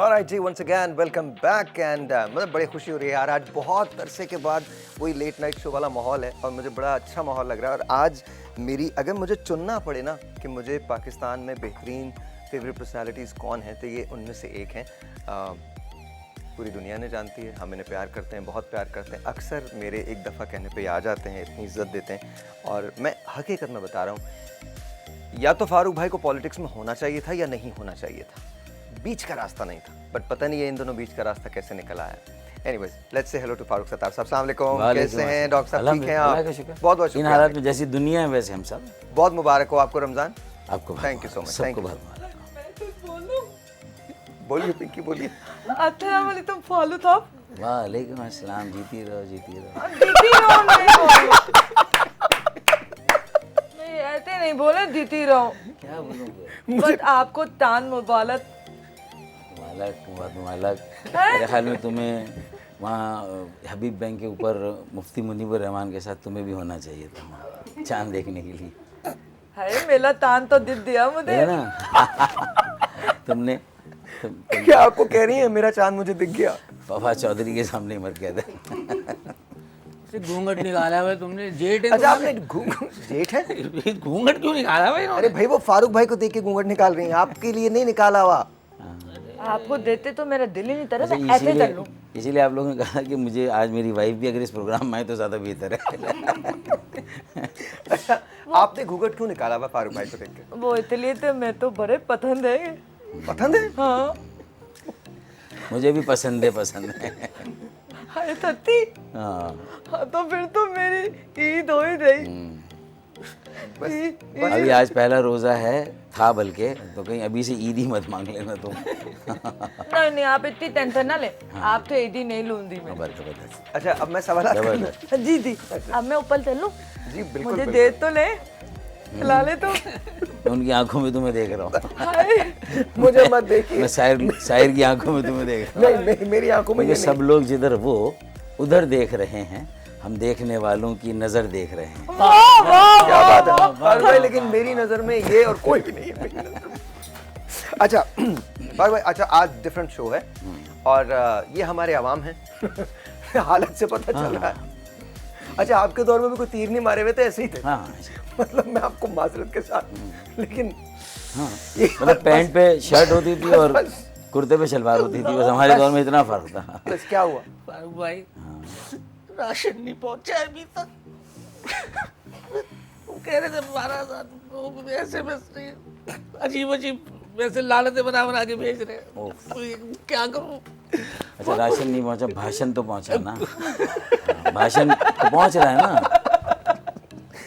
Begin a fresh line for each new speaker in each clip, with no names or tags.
Alright जी, once again welcome back and मतलब बड़ी खुशी हो रही है यार। आज बहुत अरसे के बाद वही लेट नाइट शो वाला माहौल है और मुझे बड़ा अच्छा माहौल लग रहा है। और आज मेरी अगर मुझे चुनना पड़े ना कि मुझे पाकिस्तान में बेहतरीन फेवरेट पर्सनालिटीज़ कौन है, तो ये उनमें से एक हैं। पूरी दुनिया ने जानती है, हम इन्हें प्यार करते हैं, बहुत प्यार करते हैं। अक्सर मेरे एक दफ़ा कहने पे आ जाते हैं, इतनी इज्जत देते हैं। और मैं हकीकत में बता रहा हूँ, या तो फारूक भाई को पॉलिटिक्स में होना चाहिए था या नहीं होना चाहिए था, बीच का रास्ता नहीं था। बट पता नहीं है इन दोनों बीच का रास्ता कैसे निकल आया। Anyways, let's say hello to Farooq Sattar Sahab. अस्सलाम वालेकुम, कैसे हैं डॉक्टर साहब? ठीक हैं आप? बहुत बहुत
इन हालात में जैसी दुनिया है वैसे हम सब।
बहुत मुबारक हो आपको रमज़ान।
आपको
thank you so much. Thank you. बोलिए पिंकी, बोलिए।
अस्सलाम वालेकुम फालू साहब।
वालेकुम अस्सलाम। जीती रहो, जीती रहो।
जीती रहो नहीं, ऐसे नहीं बोले जीती रहो।
क्या बोलूँ?
बट आपको तान मुबारक।
मालक मेरे ख्याल में तुम्हें वहाँ हबीब बैंक के ऊपर मुफ्ती मुनीबर रहमान के साथ तुम्हें भी होना चाहिए था चांद देखने के लिए।
है मेरा तान तो दिल दिया मुझे
है ना? तुमने
क्या आपको कह रही हैं मेरा चांद मुझे दिख गया?
फवाद चौधरी के सामने मत कहते।
घूंघट निकाला है तुमने। जेठ है।
अच्छा, आपने जेठ है?
घूंघट क्यों निकाला भाई?
अरे भाई, वो फारूक भाई को देख के घूंघट निकाल रही हैं, आपके लिए नहीं निकाला हुआ।
आपको देते तो मेरा दिल ही नहीं तरह
अच्छा,
मैं ऐसे कर लूं।
इसीलिए आप लोगों ने कहा कि मुझे आज मेरी वाइफ भी अगर इस प्रोग्राम में आए तो ज़्यादा बेहतर है।
अच्छा, आपने घूंघट क्यों निकाला हुआ फारूक भाई को देख के?
वो इसलिए तो मैं तो बड़े पसंद है।
पसंद है?
हाँ
मुझे भी पसंद है।
हाय सच्ची? हाँ, तो फिर तो मेरी ईद हो ही गई।
अभी आज पहला रोज़ा है था, बल्कि तो कहीं अभी से ईद ही मत मांग लेना तुम।
नहीं, आप इतनी टेंशन ना ले। आप तो ईद ही नहीं लूंगी मैं।
जबरदस्त।
अच्छा, अब मैं सवाल
जबरदस्त।
जी अब मैं ऊपर चलूं?
जी बिल्कुल
मुझे
बिल्कुल।
दे तो ले, खिला ले तो।
मैं उनकी आंखों में तुम्हें देख रहा हूँ।
हाय
मुझे मत देखिए।
मैं शायर की आंखों में तुम्हें देख रहा हूँ।
नहीं, मेरी आंखों में ये
सब लोग जिधर वो उधर देख रहे हैं, हम देखने वालों की नज़र देख रहे हैं।
क्या बात है फारूक भाई, लेकिन मेरी नज़र में ये और कोई भी नहीं है मेरी नज़र में। अच्छा फारूक भाई, अच्छा आज डिफरेंट शो है और ये हमारे अवाम हैं। हालत से पता चल रहा है। अच्छा, आपके दौर में भी कोई तीर नहीं मारे हुए थे, ऐसे ही थे?
हाँ,
मतलब मैं आपको माजरत के साथ, लेकिन
हाँ,
ये
मतलब पैंट पे शर्ट होती थी और कुर्ते पे शलवार होती थी, बस हमारे दौर में इतना फर्क था।
बस क्या हुआ?
फारूक भाई, राशन नहीं पहुंचा अभी तक। वो कह रहे थे 12,000 ऐसे बस अजीब वैसे लालतें बना के भेज रहे हैं। तो ये क्या करूं?
अच्छा, राशन नहीं पहुंचा, भाषण तो पहुंचा ना। भाषण तो पहुंच रहा है ना।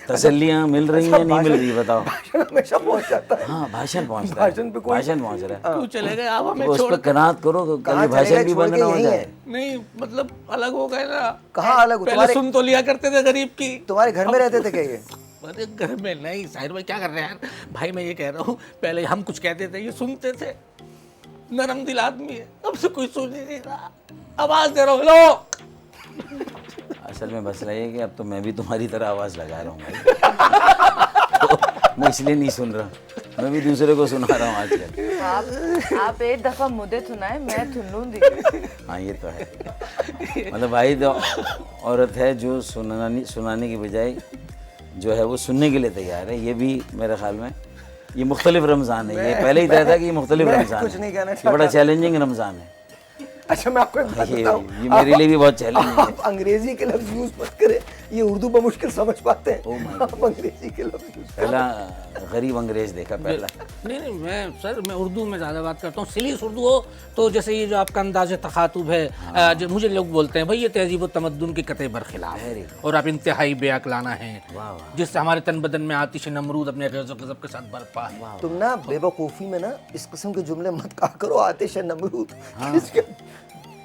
तसल्लियां मिल रही हैं, नहीं मिल रही, बताओ।
भाषण हमेशा पहुंच जाता है।
हाँ, भाषण पहुंच रहा है।
भाषण पे कोई-
भाषण पहुंच रहा है।
तू चले गए आप हमें
उस
छोड़
पर कनात करो तो
कहाँ
कभी भाषण
चलेगा,
भी
छोड़
बंद
के
ना हो
यहीं
जाए।
है।
नहीं, मतलब अलग हो गए ना।
कहाँ अलग हो?
पहले सुन तो लिया करते थे गरीब की।
तुम्हारे घर में रहते थे क्या ये?
अरे घर में नहीं, साहिर भाई क्या कर रहे हैं भाई? मैं ये कह रहा हूँ, पहले हम कुछ कहते थे, ये सुनते थे। नरम दिल आदमी है, अब से कोई सुन ही नहीं रहा। आवाज दे रहा हूँ, हेलो।
असल में मसला ये है कि अब तो मैं भी तुम्हारी तरह आवाज़ लगा रहा हूँ भाई। तो मैं इसलिए नहीं सुन रहा, मैं भी दूसरे को सुना रहा हूँ आजकल।
आप एक दफा मुझे सुनाए, मैं सुन लूंगी।
हाँ, ये तो है। मतलब भाई तो औरत है जो सुनाने की बजाय जो है वो सुनने के लिए तैयार है। ये भी मेरे ख्याल में ये मुख्तलिफ रमज़ान है। ये पहले ही तय था कि ये मुख्तलिफ रमज़ान
कुछ नहीं कहना
है। ये बड़ा चैलेंजिंग रमज़ान है।
अच्छा, मैं आपको एक बात बताऊं,
ये मेरे लिए भी बहुत चैलेंजिंग है।
आप अंग्रेजी के लफ्ज यूज मत करें, ये उर्दू में मुश्किल समझ पाते हैं। आप अंग्रेजी के लफ्ज यूज
पहला गरीब अंग्रेज देखा पहला।
नहीं, मैं उर्दू में ज़्यादा बात करता हूँ। सिलीस उर्दू हो तो जैसे ये जो आपका अंदाज़ तखातुब है, जो मुझे लोग बोलते हैं भाई ये तहजीब व तमद्दुन के कतई बरखिलाफ है और आप इंतहाई बेअक्लाना हैं, जिससे हमारे तन बदन में आतिश नमरूद अपने ग़ज़ब के साथ बरपा है।
तुम ना बेवकूफ़ी में ना इस किस्म के जुमले मत कहा करो, आतिश नमरूद।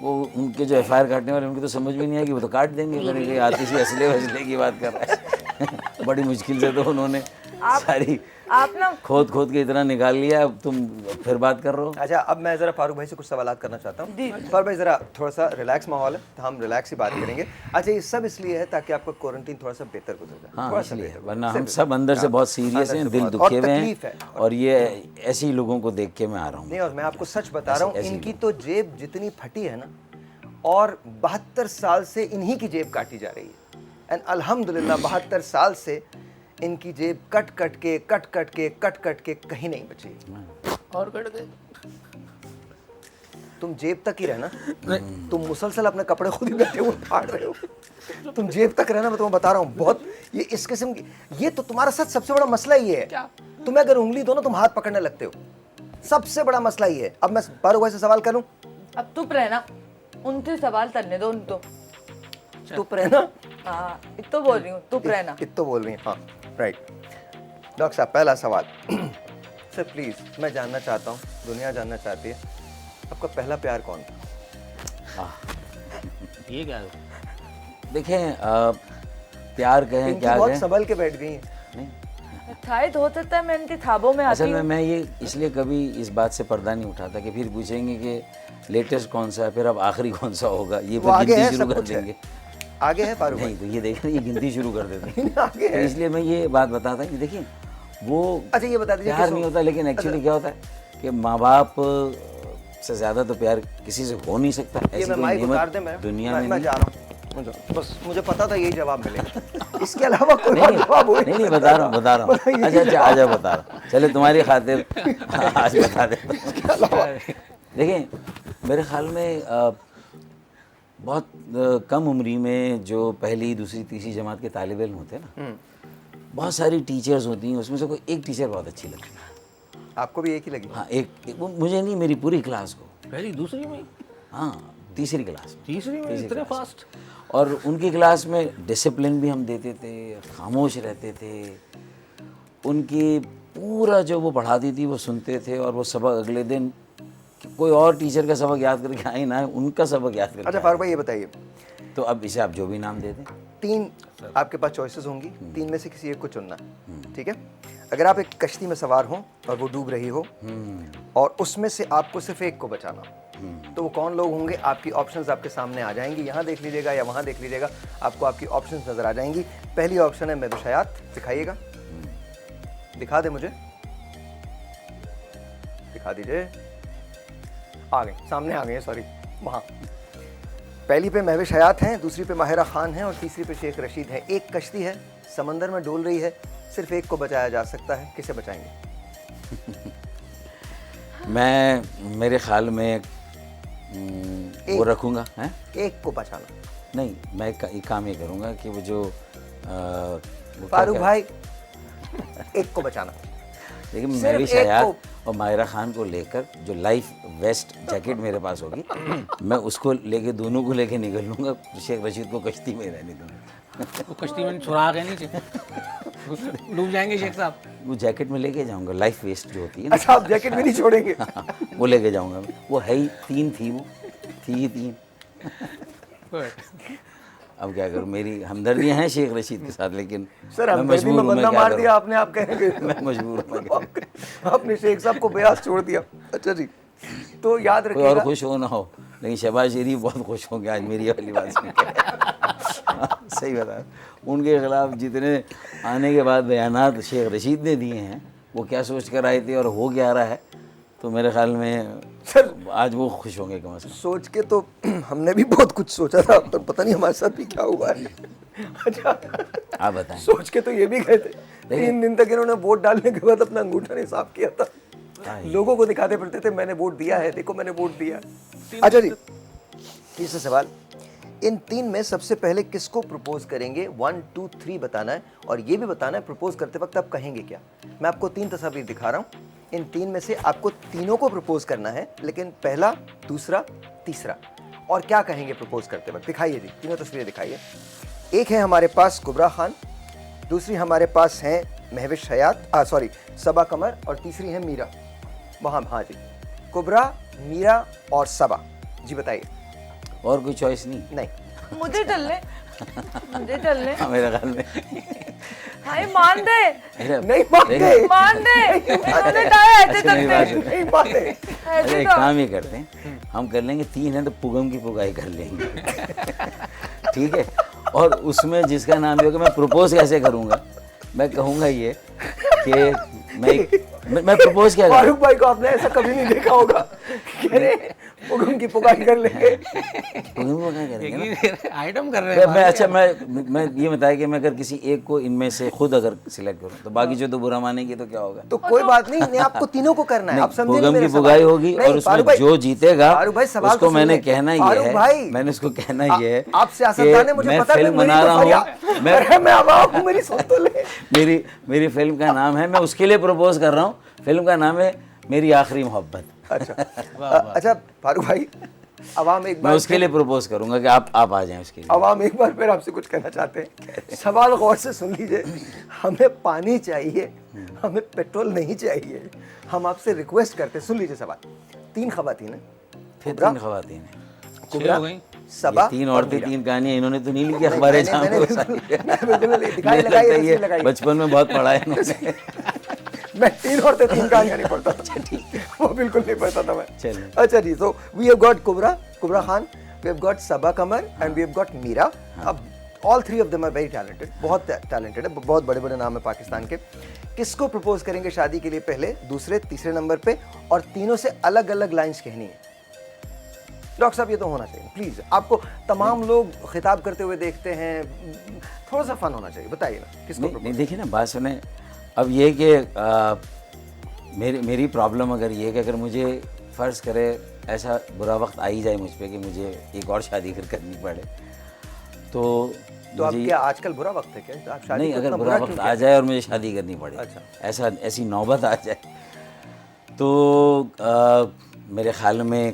वो उनके जो FIR काटने वाले, उनकी तो समझ में नहीं आएगी, वो तो काट देंगे। करेंगे आतिशी असले वसले की बात कर रहा है। बड़ी मुश्किल से तो उन्होंने
आप
सारी
आप ना
खोद खोद के इतना निकाल लिया, अब तुम फिर बात कर रहे हो।
अच्छा, अब मैं ज़रा फारूक भाई से कुछ सवालात करना चाहता हूँ।
जी।
फारूक भाई ज़रा थोड़ा सा रिलैक्स माहौल है, तो हम रिलैक्स ही बात करेंगे। अच्छा, ये सब इसलिए है ताकि आपका क्वारंटीन थोड़ा सा बेहतर गुजर जाए।
हाँ
थोड़ा सा
इसलिए,
बेहतर
वरना
गुजरे।
हम सब अंदर से बहुत सीरियस
अंदर
हैं,
से
दिल
बहुत।
दुखे
और
हुए
तकलीफ है।
हैं, और ये ऐसे ही लोगों को देख के मैं आ रहा हूँ।
नहीं, और मैं आपको सच बता रहा हूँ,
ऐसे
इनकी तो जेब जितनी फटी है ना, और 72 साल से इन्हीं की जेब काटी जा रही है। एंड अल्हम्दुलिल्लाह 72 साल से इनकी जेब कट कट के कहीं नहीं बची।
और कट गए।
तुम जेब तक ही रहना, तुम मुसलसल अपने कपड़े खुद ही बैठे हुए फाड़ रहे हो। तुम जेब तक रहना, मैं तुम्हें बता रहा हूँ। बहुत ये इस किस्म की, ये तो तुम्हारा साथ सबसे बड़ा मसला ये है।
क्या?
तुम्हें अगर उंगली दो ना, तुम हाथ पकड़ने लगते हो। सबसे बड़ा मसला ये है। अब मैं फारूक भाई से सवाल करूं,
अब चुप रहना, उनसे सवाल करने दो उनको।
चुप रहना।
हाँ, इतो बोल रही हूँ, चुप रहना।
इतो बोल रही हैं, हाँ राइट। डॉक्टर साहब, पहला सवाल सर प्लीज, मैं जानना चाहता हूँ, दुनिया जानना चाहती है, आपका पहला प्यार कौन था?
ये क्या है?
देखें, प्यार कहें
इनकी
क्या
बहुत
कहें,
संभल के बैठ गई हैं।
नहीं,
शायद हो सकता है मैं इनकी ख्वाबों में आती
असल में
हूँ।
मैं ये इसलिए कभी इस बात से पर्दा नहीं उठाता कि फिर पूछेंगे कि लेटेस्ट कौन सा है, फिर अब आखिरी कौन सा होगा, ये
वो
फिर
आगे है,
गिनती शुरू
सब
कर
कुछ है।
देंगे।
आगे है फारूक भाई।
नहीं, तो ये देखिए, ये गिनती शुरू कर देते हैं।
आगे
तो
है।
इसलिए मैं ये बात बताता कि देखिए, वो
अच्छा, ये बता दीजिए
प्यार
किस-
नहीं होता, लेकिन एक्चुअली क्या होता है कि माँ बाप से ज़्यादा तो प्यार किसी से हो नहीं सकता।
ये
ऐसी
मैं
कोई
माइक
नेमत
उतार दे, मैं
दुनिया में
मैं
नहीं।
जा रहा हूँ। बस मुझे पता था यही जवाब मिलेगा, इसके अलावा कोई और
नहीं
जवाब हो
नहीं, बता रहा हूँ अच्छा अच्छा, आजा बता रहा हूँ, चले तुम्हारी खातिर आज बता देता हूँ। देखिए, मेरे ख्याल में बहुत कम उम्री में जो पहली दूसरी तीसरी जमात के तालिब इल्म होते हैं ना, बहुत सारी टीचर्स होती हैं, उसमें से कोई एक टीचर बहुत अच्छी लगती है।
आपको भी एक ही लगी?
हाँ, वो मुझे नहीं, मेरी पूरी क्लास को।
पहली दूसरी में,
हाँ, तीसरी क्लास में।
तीसरी में इतने फास्ट?
और उनकी क्लास में डिसिप्लिन भी हम देते थे, खामोश रहते थे, उनकी पूरा जो वो पढ़ाती थी वो सुनते थे, और वो सबक अगले दिन कोई और टीचर का सबक याद करके आए ना, उनका सबक याद करके
अच्छा
आए।
फारूक भाई, ये बताइए,
तो अब इसे आप जो भी नाम दे दें।
3 आपके पास चॉइसेस होंगी, 3 में से किसी एक को चुनना है, ठीक है? अगर आप एक कश्ती में सवार हो और वो डूब रही हो, और उसमें से आपको सिर्फ एक को बचाना, तो वो कौन लोग होंगे? आपकी ऑप्शंस आपके सामने आ जाएंगी, यहाँ देख लीजिएगा या वहाँ देख लीजिएगा, आपको आपकी ऑप्शंस नजर आ जाएंगी। पहली ऑप्शन है महविश हयात, दिखाइएगा, दिखा दे मुझे, दिखा दीजिए, आ गए सामने, आ गए, सॉरी, वहाँ। पहली पे महविश हयात हैं, दूसरी पे माहिरा खान है, और तीसरी पे शेख रशीद है। एक कश्ती है, समंदर में डोल रही है, सिर्फ एक को बचाया जा सकता है, किसे बचाएंगे?
मैं मेरे ख्याल में वो रखूँगा, हैं?
एक को बचाना।
नहीं, मैं एक काम ये करूँगा कि वो जो वो क्या
फारूक
कहते-
भाई, एक को बचाना।
लेकिन
सिर्फ
महविश
एक
हयात
को।
और माहिरा खान को लेकर जो लाइफ वेस्ट जैकेट मेरे पास होगी, मैं उसको लेके, दोनों को लेके निकल लूँगा, शेख रशीद को कश्ती में रहने दूँगा।
वो कश्ती में सुराग है नीचे, डूब जाएंगे शेख साहब।
वो जैकेट में लेके जाऊँगा, लाइफ वेस्ट जो होती है ना,
अच्छा, आप जैकेट भी नहीं छोड़ेंगे?
वो लेके जाऊँगा मैं। वो है ही 3 थी, वो थी ही 3। अब क्या करूँ, मेरी हमदर्दियाँ हैं शेख रशीद के साथ, लेकिन
सर,
मैं
हम
मजबूर हूँ, मैं
बंदा
क्या
मार
करूँ?
दिया आपने, आप कहेंगे।
मैं मजबूर हूँ, मैं क्या करूँ?
आपने शेख साहब को बेयास छोड़ दिया। अच्छा जी, तो याद
कोई और
रखिएगा,
खुश हो ना हो, लेकिन शहबाज शरीफ बहुत खुश होंगे आज मेरी ये वाली बात सुन के। सही बता, उनके खिलाफ जितने आने के बाद बयानात शेख रशीद ने दिए हैं, वो क्या सोच कर आए थे और हो क्या रहा है, तो मेरे ख्याल में
सर
आज वो खुश होंगे कम से कम।
सोच के तो हमने भी बहुत कुछ सोचा था, तो पता नहीं हमारे साथ भी क्या हुआ है। अच्छा,
आप बताएं।
सोच के तो ये भी गए थे, 3 दिन तक इन्होंने वोट डालने के बाद अपना अंगूठा नहीं साफ किया था, लोगों को दिखाते फिरते थे, मैंने वोट दिया है, देखो मैंने वोट दिया। अच्छा जी, तीसरा सवाल, इन 3 में सबसे पहले किसको प्रपोज करेंगे? 1 2 3 बताना है, और ये भी बताना है प्रपोज करते वक्त आप कहेंगे क्या। मैं आपको 3 तस्वीर दिखा रहा हूँ, इन 3 में से आपको तीनों को प्रपोज करना है, लेकिन पहला, दूसरा, तीसरा, और क्या कहेंगे प्रपोज करते वक्त। दिखाइए जी, तीनों तस्वीरें दिखाइए। एक है हमारे पास कुबरा खान, दूसरी हमारे पास हैं महविश हयात, सॉरी सबा कमर, और तीसरी है मीरा। वहाँ, हाँ जी, कुबरा, मीरा और सबा। जी बताइए।
और कोई चॉइस नहीं?
नहीं,
मुझे चलने, मुझे चलने।
हाँ, मेरे ख्याल में
हाय मान दे
नहीं मानते,
मान दे उन्होंने कहा ऐसे
अच्छा, मेरी बात
तक
नहीं मानते।
अरे
ऐसे
एक
तो
काम ये करते हैं, हम कर लेंगे 3 है तो पुगम की पुगाई कर लेंगे। ठीक है, और उसमें जिसका नाम भी होगा, मैं प्रपोज कैसे करूँगा, मैं कहूँगा ये कि मैं प्रपोज क्या करूँ।
फारूक भाई को आपने ऐसा कभी नहीं देखा होगा, कह रहे पुगम की पुकार कर लेंगे।
पुगम को क्या करेंगे ना?
आइटम कर रहे हैं
मैं अच्छा मैं ये बताया कि मैं अगर किसी एक को इनमें से खुद अगर सिलेक्ट करूँ तो बाकी जो तो बुरा मानेंगे तो क्या होगा।
तो कोई बात नहीं, नहीं आपको तीनों को करना है, आप समझे
पुगम
मेरे
की
सवाल।
पुगाई होगी
नहीं,
और उसमें
फारूक भाई,
जो जीतेगा
फारूक भाई सवाल
उसको
तो सुन
मैंने
ले।
कहना ये
फारूक
है,
भाई,
मैंने उसको कहना ये है
आप सियासतदान है,
कि
मुझे
मैं
पता है,
फिल्म
मेरी
बना
तो
रहा
फरियाद-
हूँ,
अरे मैं आवाम हूँ, मेरी सुन तो ले।
मेरी फिल्म का नाम है, मैं उसके लिए प्रपोज कर रहा हूँ, फिल्म का नाम है मेरी आखिरी मोहब्बत।
अच्छा फारूक भाई, अवाम एक
मैं
बार
उसके लिए प्रपोज करूंगा कि आप आ जाएं उसके लिए।
अवाम एक बार फिर आपसे कुछ कहना चाहते हैं, सवाल गौर से सुन लीजिए। हमें पानी चाहिए, हमें पेट्रोल नहीं चाहिए, हम आपसे रिक्वेस्ट करते, सुन लीजिए सवाल। 3 खवातीन हैं,
फिर
कुबरा,
3 खवातीन हैं,
कुबरा,
हो गई।
सबा,
3
और
औरतें,
मीरा।
3 कहानियां इन्होंने तो नहीं लिखी अखबार
मैंने
शाम को।
बिल्कुल दिखाई
मुझे
लगाई,
लगता है
रस्सी
ये
लगाई।
बचपन में बहुत पढ़ा है इन्होंने।
मैं 3 औरतें 3 कहानियां नहीं पढ़ता था, वो बिल्कुल नहीं पढ़ता था मैं।
चलिए।
अच्छा जी, so we have got कुबरा Khan, we have got Saba Qamar and we have got Meera. अब all 3 of them are very talented, बहुत talented है, बहुत बड़े बड़े नाम है पाकिस्तान के। किसको प्रपोज करेंगे शादी के लिए पहले, दूसरे, तीसरे नंबर पे, और तीनों से अलग अलग लाइंस कहनी है। डॉक्टर साहब ये तो होना चाहिए प्लीज, आपको तमाम लोग खिताब करते हुए देखते हैं, थोड़ा सा फन होना चाहिए, बताइए ना किसको
नहीं
propose?
देखिए ना, बात सुने। अब ये कि मेरी प्रॉब्लम अगर ये है कि अगर मुझे फ़र्ज़ करे ऐसा बुरा वक्त आ ही जाए मुझ पे कि मुझे एक और शादी फिर करनी पड़े, तो
अब
मुझे
क्या आजकल बुरा वक्त है क्या, आप शादी
नहीं,
को
अगर
इतना
बुरा
क्यों
वक्त
कहते
आ जाए और मुझे शादी करनी पड़े,
अच्छा।
ऐसी नौबत आ जाए, तो मेरे ख्याल में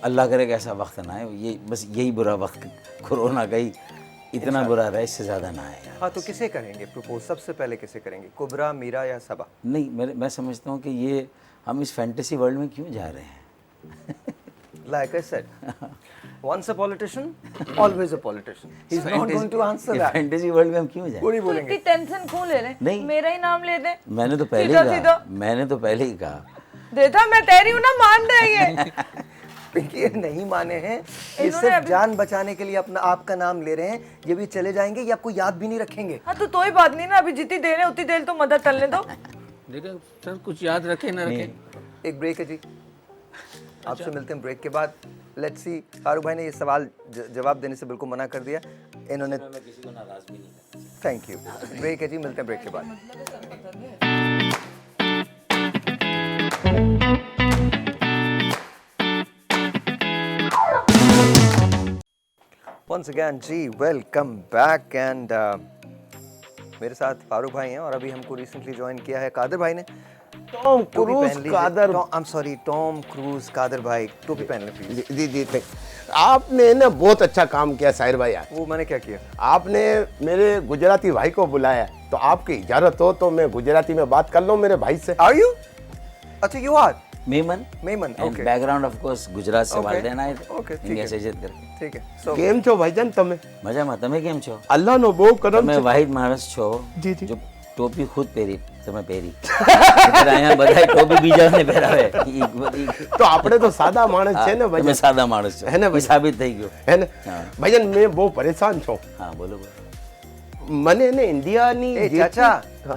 अल्लाह करे कि ऐसा वक्त ना आए, ये बस यही बुरा वक्त कोरोना का ही इतना बुरा रहा, इससे ज़्यादा ना आए यार।
हाँ, तो किसे करेंगे प्रपोज, सबसे पहले किसे करेंगे, कुबरा, मीरा या सबा?
नहीं, मैं समझता हूँ कि ये हम इस फैंटेसी वर्ल्ड में क्यों जा रहे हैं।
Like I said, once a politician, always a politician. He's not going to answer that.
Fantasy world में हम क्यों जाए।
वो नहीं
तो
बोलेंगे।
इतनी टेंशन क्यों ले रहे?
नहीं।
मेरा ही नाम ले दे।
मैंने तो पहले
सीधा
ही
सीधा।
कहा, मैंने तो पहले ही कहा।
देता मैं तेरी हूँ ना, मान दे ये।
ये नहीं माने हैं, ये
इन्होंने
सिर्फ
अभी-
जान बचाने के लिए अपना आपका नाम ले रहे हैं, ये भी चले जाएंगे, ये आपको याद भी नहीं रखेंगे।
हाँ तो कोई बात नहीं ना, अभी जितनी देर है उतनी देर तो मदद टलने दो।
देखिए सर, कुछ याद रखे ना रखे।
एक ब्रेक है जी, आपसे मिलते हैं ब्रेक के बाद। लेट्स सी, फारूक भाई ने ये सवाल जवाब देने से बिल्कुल मना कर दिया, इन्होंने
किसी को नाराज भी नहीं करता।
Thank you. ब्रेक है जी, मिलते हैं ब्रेक के बाद। Once again जी, वेलकम बैक एंड मेरे साथ फारूक भाई हैं और अभी हमको रिसेंटली ज्वाइन किया है कादर भाई ने।
टॉम
टोपी
क्रूज
पहन लीजिए।
Qadir
I am sorry, Tom Cruise Qadir भाई, टोपी पहन ले प्लीज।
जी जी जी, आपने ना बहुत अच्छा काम किया साहिर भाई आज।
वो मैंने क्या किया?
आपने मेरे गुजराती भाई को बुलाया, तो आपकी इजाजत हो तो मैं गुजराती में बात कर लूं मेरे भाई से।
Are you? अच्छा you are
Memon
Memon,
and
okay
background of course Gujarat से
Okay.
वालदेन आए
Okay, ठीक
इंडिया
है।
से इज्जत करके।
ठीक है। सो
કેમ છો ભાઈજાન તમે?
મજામાં, તમે કેમ છો?
અલ્લાહનો બહુ કરમ
તમે
છે।
વાહિદ માણસ છો
જી, જી.
જો ટોપી ખુદ પહેરી તમે પહેરી નહીંતર અહીંયા બધાય ટોપી બીજાને પહેરાવે
તો આપણે તો સાદા માણસ છે ને
તમે
ભાઈજાન,
સાદા માણસ છો
હે ને
એ
ભાઈ?
સાબિત થઈ ગયું।
હે ને
હા.
ભાઈજાન मैं બહુ પરેશાન છું।
હા બોલો બોલો।
મને ને ઇન્ડિયાની
ए चाचा,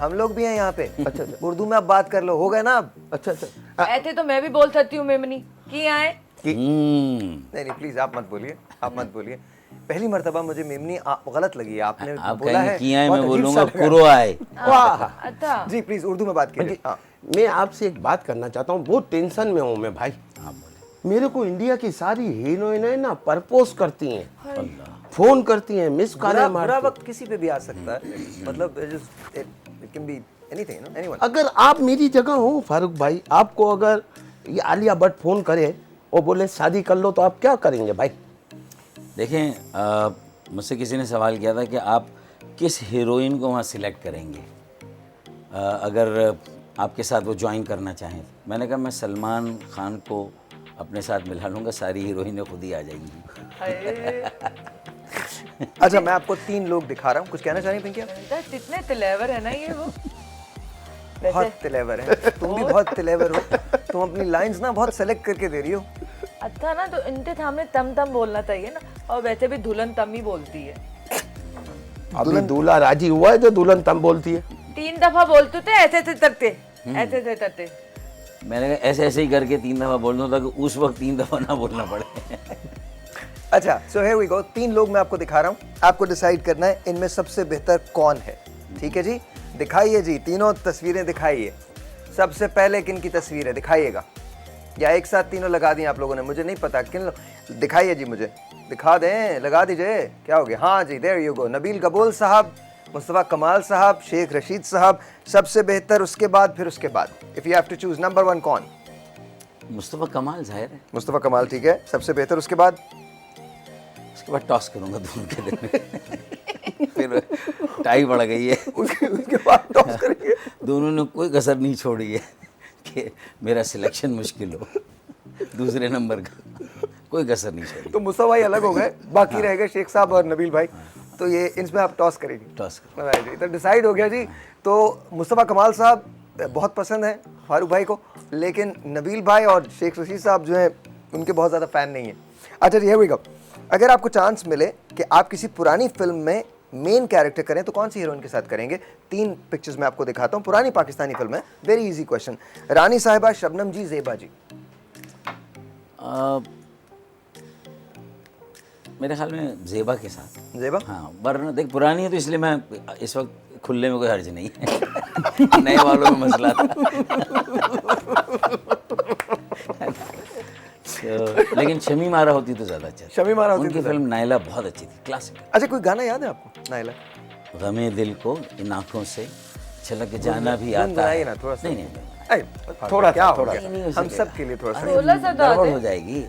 हम लोग भी हैं यहाँ पे।
अच्छा।
उर्दू में आप बात कर लो, हो गए ना अब?
अच्छा अच्छा
ऐसे तो मैं भी बोल सकती हूँ मेमनी की आए।
नहीं नहीं प्लीज आप मत बोलिए, आप मत बोलिए। पहली मर्तबा मुझे मेमनी गलत लगी है, आपने
आप
बोला है।
कहेंगे किया है,
बहुत
मैं
अजीब सा
बोलूंगा
लगा।
कुरो आए।
वाह।
अच्छा
जी प्लीज उर्दू में बात कीजिए। हाँ।
मैं आपसे एक बात करना चाहता हूँ, बहुत टेंशन में हूँ मैं भाई।
हाँ बोले।
मेरे को इंडिया की सारी हीरोइनें ना प्रपोज करती हैं, फोन करती हैं, मिस कॉल
बुरा
मारती
वक्त किसी पे भी आ सकता है, मतलब it can be anything, you know, anyone.
अगर आप मेरी जगह हो फारूक भाई, आपको अगर ये आलिया भट्ट फोन करे और बोले शादी कर लो, तो आप क्या करेंगे भाई?
देखें, मुझसे किसी ने सवाल किया था कि आप किस हीरोइन को वहाँ सिलेक्ट करेंगे अगर आपके साथ वो ज्वाइन करना चाहें। मैंने कहा मैं सलमान खान को अपने साथ मिला लूँगा, सारी हीरोइनें खुद ही आ जाएंगी।
अच्छा मैं आपको 3 लोग दिखा रहा हूँ, कुछ कहना चाह रही हैं पिंकी आप?
कितने तिलेवर है ना ये वो।
बहुत तिलेवर है, तुम भी बहुत तिलेवर हो, तुम अपनी लाइंस ना बहुत सेलेक्ट करके दे रही हो।
अच्छा ना, तो इनके सामने तम तम बोलना चाहिए ना, और वैसे भी दुल्हन तम ही बोलती है।
अभी दूल्हा राजी हुआ है जो दुल्हन तम बोलती है।
3 दफा बोलते थे ऐसे ऐसे करते, ऐसे ऐसे करते।
मैंने कहा ऐसे ऐसे ही करके 3 दफ़ा बोल दूँ ताकि उस वक्त 3 दफ़ा ना बोलना पड़े।
अच्छा सो हियर वी गो, 3 लोग मैं आपको दिखा रहा हूँ, आपको डिसाइड करना है इनमें सबसे बेहतर कौन है। ठीक है जी, दिखाइए जी, तीनों तस्वीरें दिखाइए। सबसे पहले किन की तस्वीर है दिखाइएगा, या एक साथ तीनों लगा दी आप लोगों ने, मुझे नहीं पता किन दिखाइए जी, मुझे दिखा दें, लगा दीजिए, क्या हो गया? हाँ जी, देयर यू गो, नबील कबूल साहब, मुस्तफ़ा कमाल साहब, शेख रशीद साहब, सबसे बेहतर, उसके बाद फिर उसके बाद if you have to choose number 1 कौन?
मुस्तफ़ा कमाल ज़ाहिर है,
मुस्तफ़ा कमाल, ठीक है, सबसे बेहतर, उसके बाद
उसके बाद टॉस करूँगा दोनों के दिन में। फिर टाई बढ़ गई है,
उसके बाद टॉस करेंगे।
दोनों ने कोई कसर नहीं छोड़ी है कि मेरा सिलेक्शन मुश्किल हो, दूसरे नंबर का कोई कसर नहीं छोड़ी।
तो मुस्तफ़ा भाई अलग हो गए, बाकी रह गए शेख साहब और नबील भाई, तो ये इनमें आप टॉस करेंगे।
टॉस करो।
राइट जी, तो डिसाइड हो गया जी। तो मुस्तफ़ा कमाल साहब बहुत पसंद है फारूक भाई को, लेकिन नबील भाई और शेख रशीद साहब जो हैं उनके बहुत ज़्यादा फ़ैन नहीं है। अच्छा जी, हियर वी गो, अगर आपको चांस मिले कि आप किसी पुरानी फिल्म में मेन कैरेक्टर करें तो कौन सी हीरोइन के साथ करेंगे? 3 पिक्चर्स मैं आपको दिखाता हूँ, पुरानी पाकिस्तानी फिल्म है, वेरी इजी क्वेश्चन। रानी साहिबा, शबनम जी, ज़ेबा जी।
मेरे ख्याल में ज़ेबा के साथ।
ज़ेबा?
हाँ, वरना देख पुरानी है तो इसलिए मैं इस वक्त खुलने में कोई हर्ज नहीं है। नए वालों में मसला था। तो, लेकिन शमीम आरा होती तो ज़्यादा अच्छा था।
शमीम आरा होती
उनकी
तो
फिल्म नायला बहुत अच्छी थी, क्लासिक।
अच्छा कोई गाना याद है आपको नायला?
गमे दिल को इन आँखों से छलक जाना भी आता
गुनगुनाइए
है।
ना थोड़ा सा।
नहीं नहीं
थोड़ा क्या हो
नहीं,
गया?
नहीं हो
हम
सकेगा।
सब के लिए थोड़ा सा।
थोड़ा सा गा
गड़बड़
दे।
हो जाएगी,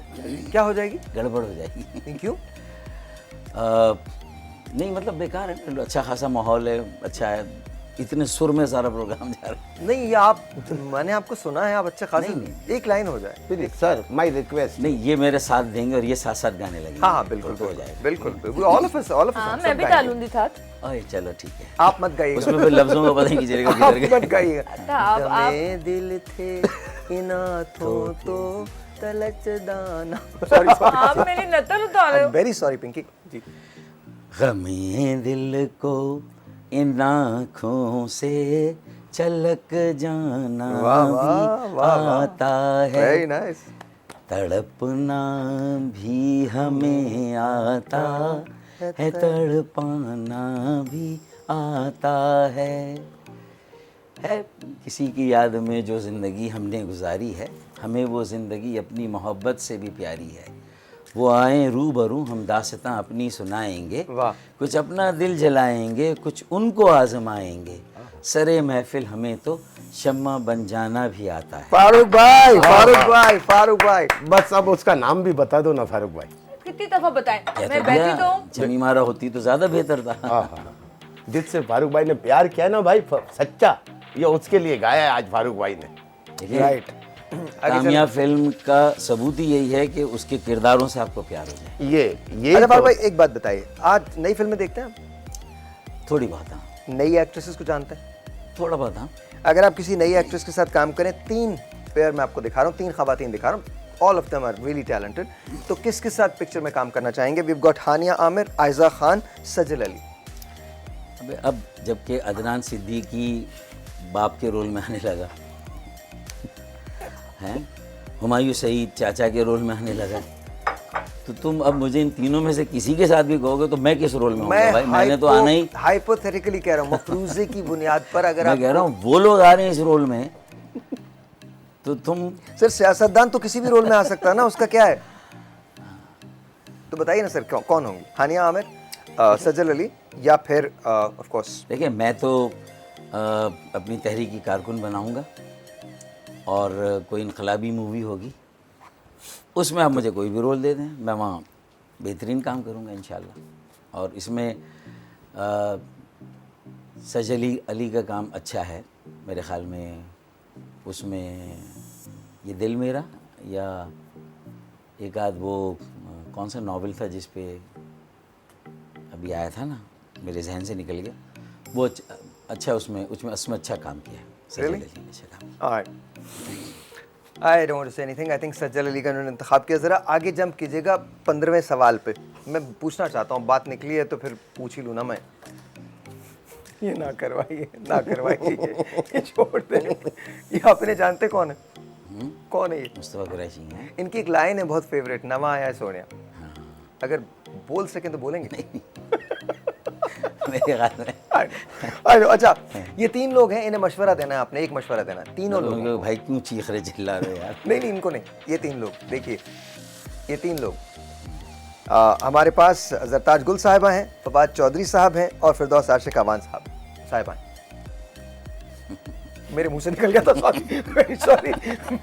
क्या हो जाएगी?
गड़बड़ हो जाएगी।
क्यों?
नहीं मतलब बेकार है, अच्छा खासा माहौल है, अच्छा है, इतने सुर में सारा प्रोग्राम जा रहा है।
नहीं ये आप, मैंने आपको सुना है आप अच्छा खासा,
नहीं,
एक लाइन हो जाए।
Please sir, my request.
नहीं ये मेरे साथ देंगे और ये साथ साथ गाने लगेंगे।
हाँ हाँ बिल्कुल
तो हो जाएगा।
बिल्कुल बिल्कुल, ऑल ऑफ अस
हाँ, मैं भी डालूंगी साथ।
अरे चलो ठीक है,
आप मत गाइएगा।
उसमें फिर लफ्जों का पता नहीं चलेगा
आप
किधर
मत गाइएगा।
अच्छा, आप
जमे दिल थे इन हाथों तो तलच दाना। सॉरी
आप मेरी नकल उतार रहे हो।
वेरी सॉरी पिंकी जी।
गमे दिल को इन आँखों से छलक जाना
वाह, वाह,
भी
वाह, वाह।
आता है,
वेरी नाइस।
तड़पना भी हमें आता है, तड़पाना भी आता है किसी की याद में जो ज़िंदगी हमने गुजारी है, हमें वो ज़िंदगी अपनी मोहब्बत से भी प्यारी है। वो आए रूबरू हम दास्तां अपनी सुनाएंगे,
वाह।
कुछ अपना दिल जलाएंगे, कुछ उनको आजमाएंगे, सरे महफिल हमें तो शम्मा बन जाना भी आता है।
फारूक भाई, फारूक भाई, फारूक भाई।
बस अब उसका नाम भी बता दो ना फारूक भाई।
कितनी दफा बताएं,
कहता
मैं बैठी तो हूँ।
जमी मारा होती तो ज़्यादा बेहतर था।
हाँ हाँ, जिससे फारूक भाई ने प्यार किया ना भाई, सच्चा, ये उसके लिए गाया है आज फारूक भाई ने।
देखिए,
राइट।
कामयाब फिल्म का सबूत ही यही है कि उसके किरदारों से आपको प्यार हो जाए।
ये
अच्छा फारूक
तो,
भाई एक बात बताइए, आज नई फिल्में देखते हैं आप?
थोड़ी बहुत हाँ,
नई एक्ट्रेसेस को जानते हैं?
थोड़ा बहुत हाँ।
अगर आप किसी नई एक्ट्रेस के साथ काम करें, 3 पेयर मैं आपको दिखा रहा हूँ, 3 खवातीन दिखा रहा हूँ, all of them are really talented, तो किसके साथ पिक्चर में काम करना चाहेंगे? We have got Hania Aamir, Ayeza Khan, Sajal Ali.
अबे अब जबकि अदनान सिद्दीकी बाप के रोल में आने लगा हैं, हुमायूं सईद चाचा के रोल में आने लगा, तो तुम अब मुझे इन तीनों में से किसी के साथ भी कहोगे तो मैं किस रोल में होऊंगा भाई? मैंने तो आना ही,
हाइपोथेटिकली कह रहा हूँ, मफरूजे की बुनियाद पर अगर
मैं
आप
कह रहा हूँ वो लोग आ रहे हैं इस रोल में, तो तुम
सर सियासतदान तो किसी भी रोल में आ सकता है ना, उसका क्या है? तो बताइए ना सर कौन होंगी? हानिया आमिर, सजल अली, या फिर ऑफ कोर्स
देखिए मैं तो अपनी तहरीकी कारकुन बनाऊंगा और कोई इनकलाबी मूवी होगी, उसमें आप मुझे कोई भी रोल दे दें, मैं वहाँ बेहतरीन काम करूँगा इंशाल्लाह। और इसमें सजल अली का काम अच्छा है मेरे ख्याल में, उसमें ये दिल मेरा या एक आध वो कौन सा नॉवेल था जिस पे अभी आया था ना, मेरे जहन से निकल गया, वो अच्छा उसमें अच्छा काम किया है सज्जल
Really?
अली ने, अच्छा काम।
Alright. I don't want to say anything. I think सज्जल अली का उन्होंने इंतखाब किया। ज़रा आगे जंप कीजिएगा 15वें सवाल पे। मैं पूछना चाहता हूँ, बात निकली है तो फिर पूछ ही लूँ ना मैं। ये ना करवाइए, ये छोड़ दें। ये आपने जानते कौन है? कौन है ये?
मुस्तफ़ा कुरैशी हैं।
इनकी एक लाइन है बहुत फेवरेट, नवा आया है सोनिया। अगर बोल सकें तो बोलेंगे।
मेरे ख्याल में
अच्छा, ये 3 लोग हैं, इन्हें मशवरा देना है आपने, एक मशवरा देना है। तीनों लोग हैं।
भाई क्यों चीख रहे चिल्ला रहे हो यार?
नहीं इनको नहीं, ये 3 लोग देखिए, ये 3 लोग हमारे पास जरताज गुल साहिबा हैं, फवाद चौधरी साहब हैं और फिरदौस आशिक अवान साहिबा हैं। मेरे मुंह से निकल गया था, सॉरी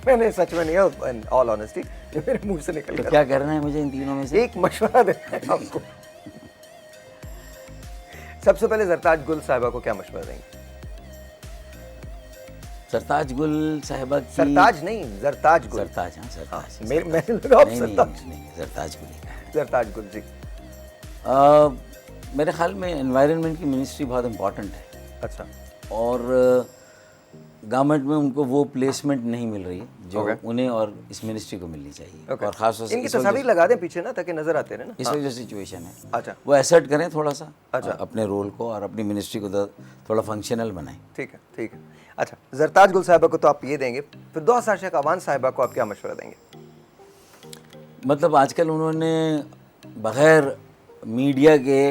मैंने सच में नहीं है, इन ऑल ऑनेस्टी मेरे मुंह से निकल
तो
गया।
क्या करना है मुझे इन तीनों में से?
एक मशवरा देना है आपको। सबसे पहले जरताज गुल साहिबा को क्या मशवरा देंगे?
सरताज गुल साहिबा की,
सरताज नहीं, जरताज गुल।
सरताज, हाँ सरताज।
मैंने लगा आप
नहीं,
सरताज।
नहीं, सरताज गुल ही कहा है।
जरताज गुल जी।
मेरे ख्याल में एनवायरनमेंट की मिनिस्ट्री बहुत इम्पोर्टेंट है
अच्छा,
और गवर्नमेंट में उनको वो प्लेसमेंट नहीं मिल रही है जो
Okay.
उन्हें और इस मिनिस्ट्री को मिलनी चाहिए।
ओके।
और खास तौर से
इनकी
इस वक्त
तस्वीर लगा दें पीछे ना, ताकि नजर आते रहे ना।
इस वक्त जो सिचुएशन है,
अच्छा,
वो एसर्ट करें थोड़ा सा,
अच्छा।
अपने रोल को और अपनी मिनिस्ट्री को थोड़ा फंक्शनल बनाएं।
ठीक है। अच्छा, जरताज गुल साहिबा को तो आप ये देंगे, फिरदौस आशिक अवान साहिबा को आप क्या मशवरा देंगे?
मतलब आजकल उन्होंने बग़ैर मीडिया के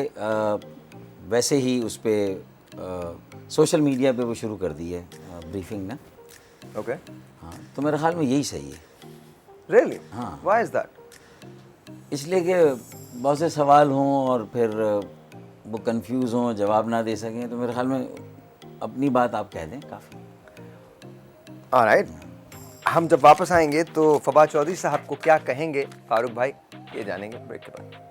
वैसे ही उस पर सोशल मीडिया पे वो शुरू कर दी है ब्रीफिंग ना।
ओके,
हाँ, तो मेरे ख्याल में यही सही है।
रियली?
हाँ।
Why is that?
इसलिए कि बहुत से सवाल हों और फिर वो कंफ्यूज हों, जवाब ना दे सकें, तो मेरे ख्याल में अपनी बात आप कह दें काफ़ी।
ऑलराइट, हम जब वापस आएंगे तो फवाद चौधरी साहब को क्या कहेंगे फारूक भाई, ये जानेंगे ब्रेक के बाद।